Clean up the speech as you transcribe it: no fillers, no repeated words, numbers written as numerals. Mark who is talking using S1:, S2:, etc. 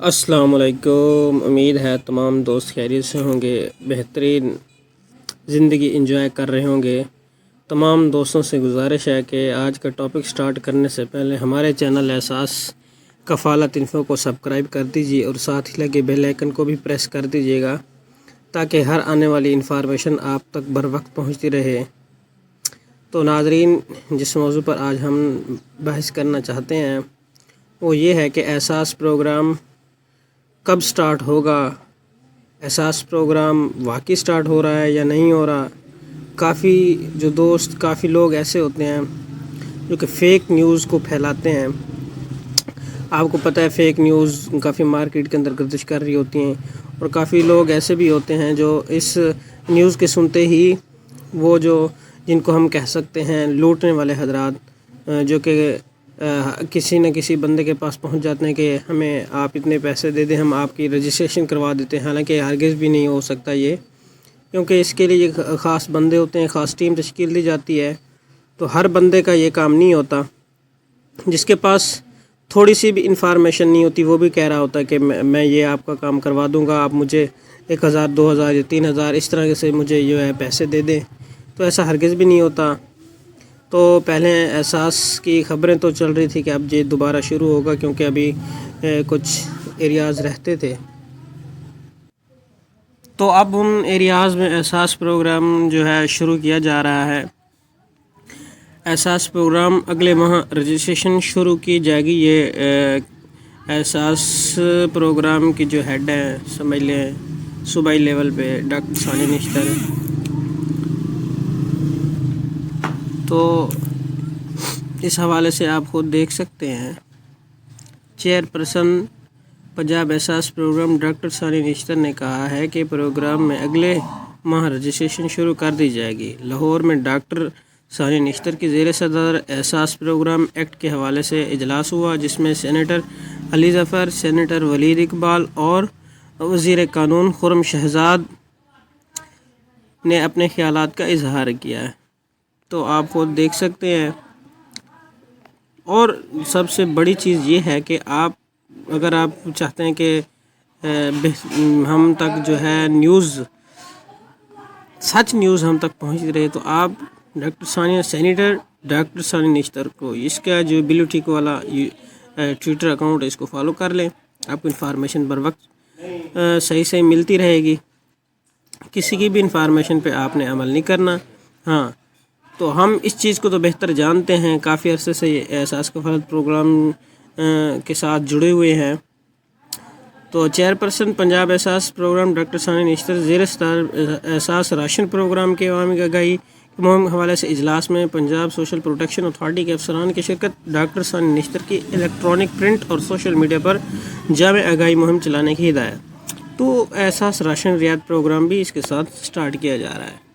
S1: السلام علیکم۔ امید ہے تمام دوست خیریت سے ہوں گے، بہترین زندگی انجوائے کر رہے ہوں گے۔ تمام دوستوں سے گزارش ہے کہ آج کا ٹاپک سٹارٹ کرنے سے پہلے ہمارے چینل احساس کفالت انفو کو سبسکرائب کر دیجیے اور ساتھ ہی لگے بیل آئیکن کو بھی پریس کر دیجیے گا تاکہ ہر آنے والی انفارمیشن آپ تک بر وقت پہنچتی رہے۔ تو ناظرین، جس موضوع پر آج ہم بحث کرنا چاہتے ہیں وہ یہ ہے کہ احساس پروگرام کب سٹارٹ ہوگا، احساس پروگرام واقعی سٹارٹ ہو رہا ہے یا نہیں ہو رہا۔ کافی لوگ ایسے ہوتے ہیں جو کہ فیک نیوز کو پھیلاتے ہیں۔ آپ کو پتہ ہے فیک نیوز کافی مارکیٹ کے اندر گردش کر رہی ہوتی ہیں، اور کافی لوگ ایسے بھی ہوتے ہیں جو اس نیوز کے سنتے ہی وہ جن کو ہم کہہ سکتے ہیں لوٹنے والے حضرات، جو کہ کسی نہ کسی بندے کے پاس پہنچ جاتے ہیں کہ ہمیں آپ اتنے پیسے دے دیں، ہم آپ کی رجسٹریشن کروا دیتے ہیں۔ حالانکہ ہرگز بھی نہیں ہو سکتا یہ، کیونکہ اس کے لیے خاص بندے ہوتے ہیں، خاص ٹیم تشکیل دی جاتی ہے۔ تو ہر بندے کا یہ کام نہیں ہوتا۔ جس کے پاس تھوڑی سی بھی انفارمیشن نہیں ہوتی وہ بھی کہہ رہا ہوتا ہے کہ میں یہ آپ کا کام کروا دوں گا، آپ مجھے 1000 2000 یا 3000 اس طرح سے مجھے جو ہے پیسے دے دیں۔ تو ایسا ہرگز بھی نہیں ہوتا۔ تو پہلے احساس کی خبریں تو چل رہی تھی کہ اب یہ دوبارہ شروع ہوگا، کیونکہ ابھی کچھ ایریاز رہتے تھے۔ تو اب ان ایریاز میں احساس پروگرام جو ہے شروع کیا جا رہا ہے۔ احساس پروگرام اگلے ماہ رجسٹریشن شروع کی جائے گی۔ یہ احساس پروگرام کی جو ہیڈ ہے، سمجھ لیں صوبائی لیول پہ ڈاکٹر ثانی نشتر، تو اس حوالے سے آپ خود دیکھ سکتے ہیں۔ چیئر پرسن پنجاب احساس پروگرام ڈاکٹر ثانی نشتر نے کہا ہے کہ پروگرام میں اگلے ماہ رجسٹریشن شروع کر دی جائے گی۔ لاہور میں ڈاکٹر ثانی نشتر کی زیر صدر احساس پروگرام ایکٹ کے حوالے سے اجلاس ہوا، جس میں سینیٹر علی ظفر، سینیٹر ولید اقبال اور وزیر قانون خرم شہزاد نے اپنے خیالات کا اظہار کیا ہے۔ تو آپ خود دیکھ سکتے ہیں۔ اور سب سے بڑی چیز یہ ہے کہ اگر آپ چاہتے ہیں کہ ہم تک جو ہے سچ نیوز ہم تک پہنچتی رہے، تو آپ سینیٹر ڈاکٹر ثانی نشتر کو اس کا جو بلیو ٹھیک والا ٹویٹر اکاؤنٹ ہے اس کو فالو کر لیں۔ آپ کو انفارمیشن بر وقت صحیح ملتی رہے گی۔ کسی کی بھی انفارمیشن پہ آپ نے عمل نہیں کرنا۔ ہاں، تو ہم اس چیز کو تو بہتر جانتے ہیں، کافی عرصے سے یہ احساس کفالت پروگرام کے ساتھ جڑے ہوئے ہیں۔ تو چیئر پرسن پنجاب احساس پروگرام ڈاکٹر ثانی نشتر زیر صدر احساس راشن پروگرام کے عوامی آگاہی کے مہم کے حوالے سے اجلاس میں پنجاب سوشل پروٹیکشن اتھارٹی کے افسران کی شرکت۔ ڈاکٹر ثانی نشتر کی الیکٹرانک، پرنٹ اور سوشل میڈیا پر جامع آگاہی مہم چلانے کی ہدایت۔ تو احساس راشن رعایت پروگرام بھی اس کے ساتھ سٹارٹ کیا جا رہا ہے۔